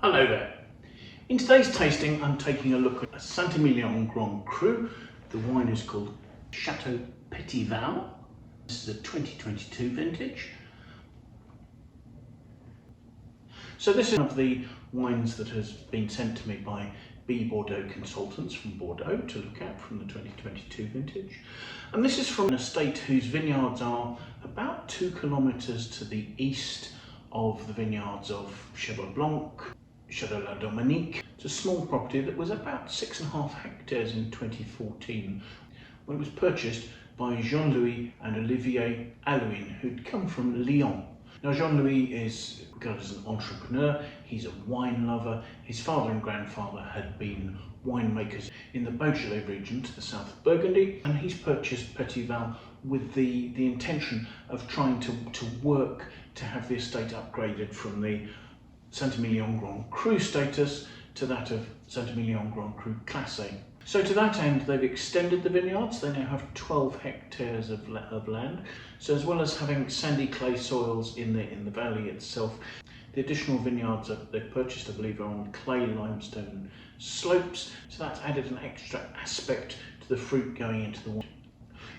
Hello there. In today's tasting I'm taking a look at a Saint Emilion Grand Cru. The wine is called Chateau Petit Val. This is a 2022 vintage. So this is one of the wines that has been sent to me by Bee Bordeaux Consultants from Bordeaux to look at from the 2022 vintage. And this is from an estate whose vineyards are about 2 kilometres to the east of the vineyards of Cheval Blanc, Château Doinique. It's a small property that was about 6.5 hectares in 2014 when it was purchased by Jean-Louis and Olivia Alloin, who'd come from Lyon. Now Jean-Louis is regarded as an entrepreneur, he's a wine lover. His father and grandfather had been winemakers in the Beaujolais region to the south of Burgundy, and he's purchased Petit Val with the intention of trying to work to have the estate upgraded from the Saint Emilion Grand Cru status to that of Saint Emilion Grand Cru Class A. So to that end, they've extended the vineyards. They now have 12 hectares of land. So as well as having sandy clay soils in the valley itself, the additional vineyards that they've purchased, I believe, are on clay limestone slopes. So that's added an extra aspect to the fruit going into the wine.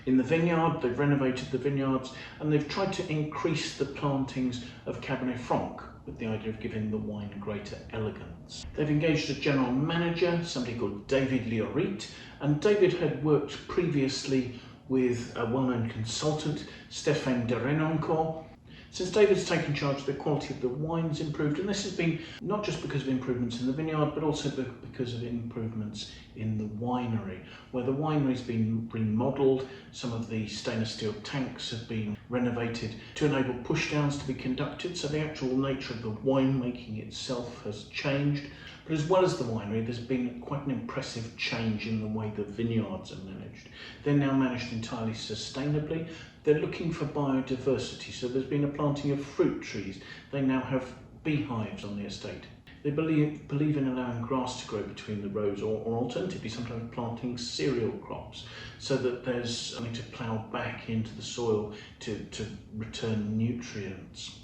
In the vineyard, they've renovated the vineyards and they've tried to increase the plantings of Cabernet Franc with the idea of giving the wine greater elegance. They've engaged a general manager, somebody called David Liorit, and David had worked previously with a well-known consultant, Stéphane Derenoncourt. Since David's taken charge, the quality of the wine's improved, and this has been not just because of improvements in the vineyard, but also because of improvements in the winery, where the winery's been remodelled. Some of the stainless steel tanks have been renovated to enable pushdowns to be conducted, so the actual nature of the winemaking itself has changed. But as well as the winery, there's been quite an impressive change in the way the vineyards are managed. They're now managed entirely sustainably. They're looking for biodiversity, so there's been a planting of fruit trees. They now have beehives on the estate. They believe in allowing grass to grow between the rows, or alternatively sometimes planting cereal crops, so that there's something to plough back into the soil to return nutrients.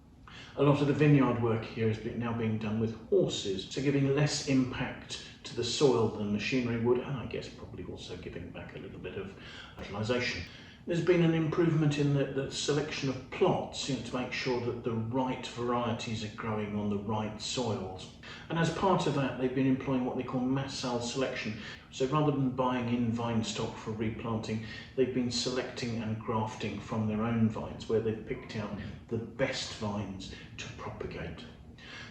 A lot of the vineyard work here is now being done with horses, so giving less impact to the soil than machinery would, and I guess probably also giving back a little bit of fertilisation. There's been an improvement in the selection of plots, to make sure that the right varieties are growing on the right soils. And as part of that, they've been employing what they call massal selection. So rather than buying in vine stock for replanting, they've been selecting and grafting from their own vines, where they've picked out the best vines to propagate.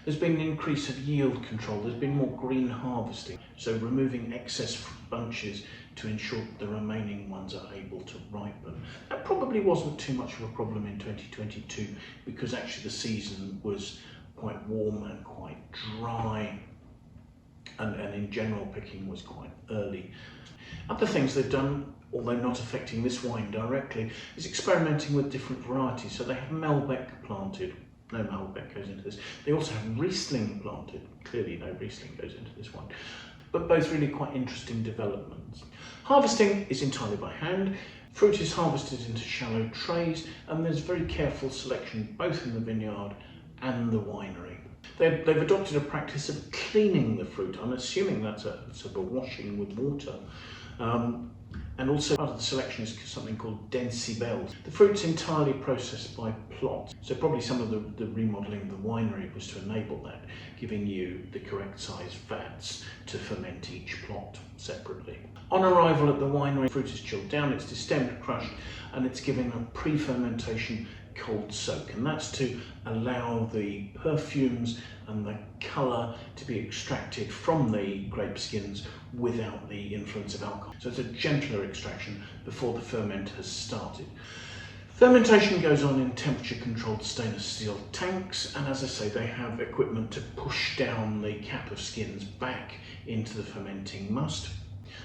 There's been an increase of yield control. There's been more green harvesting, so removing excess bunches to ensure that the remaining ones are able to ripen. That probably wasn't too much of a problem in 2022 because actually the season was quite warm and quite dry, and in general picking was quite early. Other things they've done, although not affecting this wine directly, is experimenting with different varieties. So they have Malbec planted. No Malbec goes into this. They also have Riesling planted. Clearly no Riesling goes into this one. But both really quite interesting developments. Harvesting is entirely by hand. Fruit is harvested into shallow trays, and there's very careful selection both in the vineyard and the winery. They've adopted a practice of cleaning the fruit. I'm assuming that's a sort of a washing with water. And also part of the selection is something called densible. The fruit's entirely processed by plot, so probably some of the remodelling of the winery was to enable that, giving you the correct size vats to ferment each plot separately. On arrival at the winery, fruit is chilled down, it's destemmed, crushed, and it's given a pre-fermentation cold soak, and that's to allow the perfumes and the colour to be extracted from the grape skins without the influence of alcohol. So it's a gentler extraction before the ferment has started. Fermentation goes on in temperature controlled stainless steel tanks, and as I say, they have equipment to push down the cap of skins back into the fermenting must,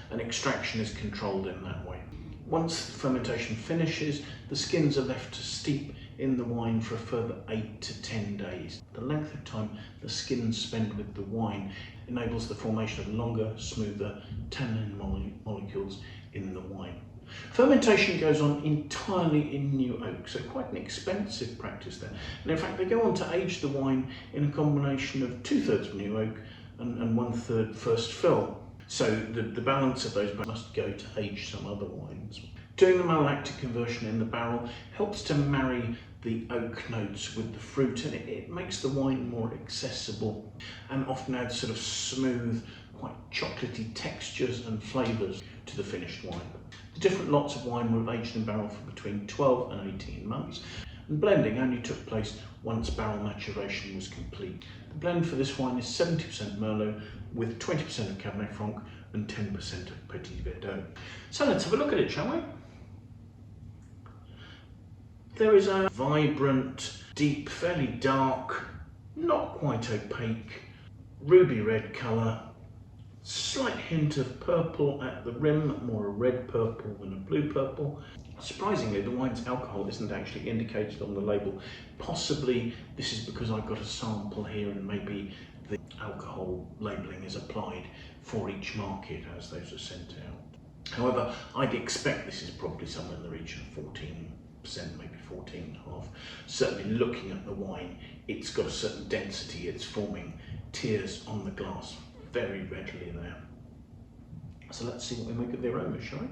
and extraction is controlled in that way. Once the fermentation finishes, the skins are left to steep in the wine for a further 8 to 10 days. The length of time the skins spend with the wine enables the formation of longer, smoother tannin molecules in the wine. Fermentation goes on entirely in new oak, so quite an expensive practice there. And in fact, they go on to age the wine in a combination of 2/3 new oak and 1/3 first fill. So the balance of those must go to age some other wines. Doing the malolactic conversion in the barrel helps to marry the oak notes with the fruit, and it makes the wine more accessible and often adds sort of smooth, quite chocolatey textures and flavours to the finished wine. The different lots of wine were aged in barrel for between 12 and 18 months, and blending only took place once barrel maturation was complete. The blend for this wine is 70% Merlot with 20% of Cabernet Franc and 10% of Petit Verdot. So let's have a look at it, shall we? There is a vibrant, deep, fairly dark, not quite opaque, ruby red colour, slight hint of purple at the rim, more a red purple than a blue purple. Surprisingly, the wine's alcohol isn't actually indicated on the label. Possibly this is because I've got a sample here and maybe the alcohol labelling is applied for each market as those are sent out. However, I'd expect this is probably somewhere in the region of 14%, maybe 14.5%. Certainly looking at the wine, it's got a certain density, it's forming tears on the glass very readily there. So let's see what we make of the aroma, shall we?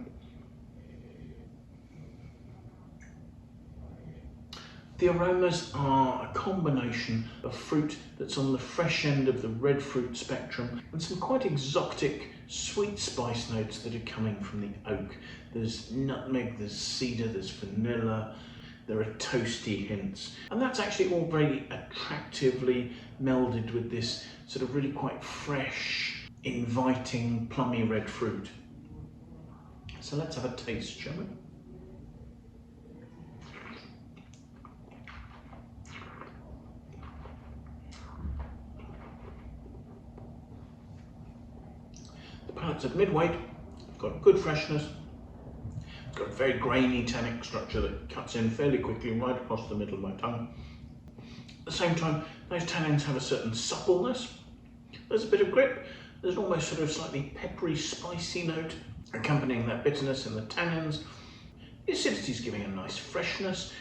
The aromas are a combination of fruit that's on the fresh end of the red fruit spectrum and some quite exotic sweet spice notes that are coming from the oak. There's nutmeg, there's cedar, there's vanilla, there are toasty hints. And that's actually all very attractively melded with this sort of really quite fresh, inviting, plummy red fruit. So let's have a taste, shall we? The palate's at mid-weight, got good freshness, it's got a very grainy tannic structure that cuts in fairly quickly right across the middle of my tongue. At the same time, those tannins have a certain suppleness. There's a bit of grip, there's an almost sort of slightly peppery, spicy note accompanying that bitterness in the tannins. The acidity is giving a nice freshness.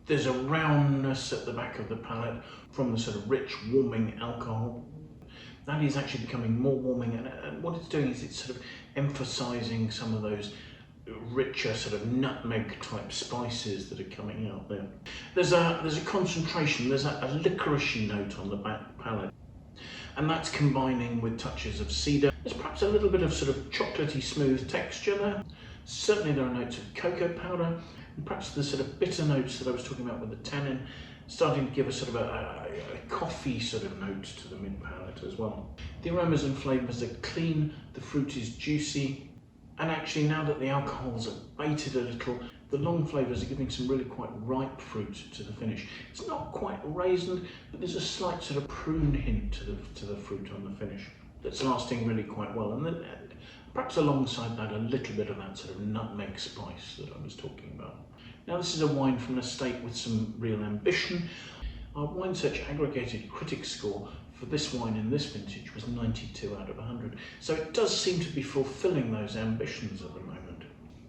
There's a roundness at the back of the palate from the sort of rich, warming alcohol. That is actually becoming more warming, and what it's doing is it's sort of emphasising some of those richer sort of nutmeg type spices that are coming out there. There's a concentration, there's a licoricey note on the back palate, and that's combining with touches of cedar. There's perhaps a little bit of sort of chocolatey smooth texture there. Certainly there are notes of cocoa powder, and perhaps the sort of bitter notes that I was talking about with the tannin starting to give a sort of a coffee sort of note to the mid palate as well. The aromas and flavours are clean, the fruit is juicy, and actually now that the alcohol's abated a little, the long flavours are giving some really quite ripe fruit to the finish. It's not quite raisined, but there's a slight sort of prune hint to the fruit on the finish that's lasting really quite well. And then perhaps alongside that, a little bit of that sort of nutmeg spice that I was talking about. Now this is a wine from an estate with some real ambition. Our Wine Search aggregated critic score for this wine in this vintage was 92 out of 100. So it does seem to be fulfilling those ambitions at the moment.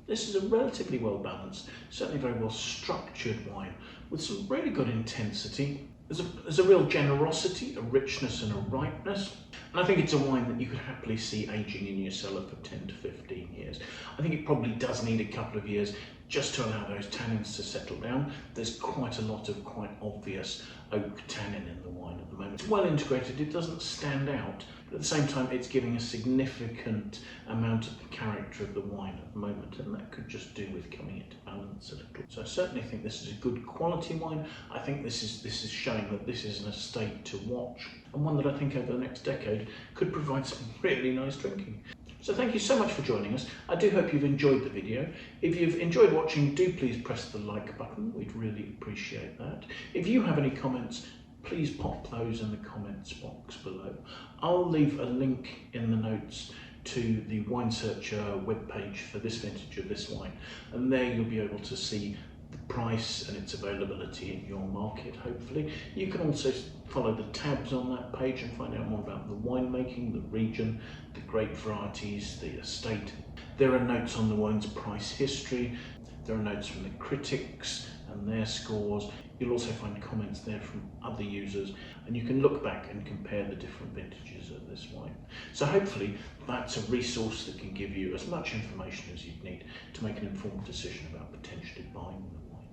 This is a relatively well balanced, certainly very well structured wine with some really good intensity. There's a real generosity, a richness and a ripeness. And I think it's a wine that you could happily see aging in your cellar for 10 to 15 years. I think it probably does need a couple of years just to allow those tannins to settle down. There's quite a lot of quite obvious oak tannin in the wine at the moment. It's well integrated, it doesn't stand out, but at the same time it's giving a significant amount of the character of the wine at the moment, and that could just do with coming into balance a little. So I certainly think this is a good quality wine. I think this is showing that this is an estate to watch, and one that I think over the next decade could provide some really nice drinking. So thank you so much for joining us. I do hope you've enjoyed the video. If you've enjoyed watching, do please press the like button. We'd really appreciate that. If you have any comments, please pop those in the comments box below. I'll leave a link in the notes to the Wine Searcher webpage for this vintage of this wine, and there you'll be able to see the price and its availability in your market, hopefully. You can also follow the tabs on that page and find out more about the winemaking, the region, the grape varieties, the estate. There are notes on the wine's price history. There are notes from the critics and their scores. You'll also find comments there from other users, and you can look back and compare the different vintages of this wine. So hopefully that's a resource that can give you as much information as you'd need to make an informed decision about potentially buying the wine.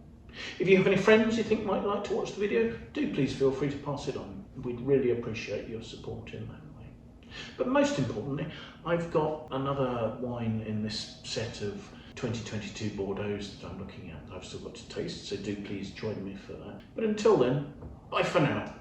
If you have any friends you think might like to watch the video, do please feel free to pass it on. We'd really appreciate your support in that way. But most importantly, I've got another wine in this set of 2022 Bordeaux that I'm looking at. I've still got to taste, so do please join me for that. But until then, bye for now.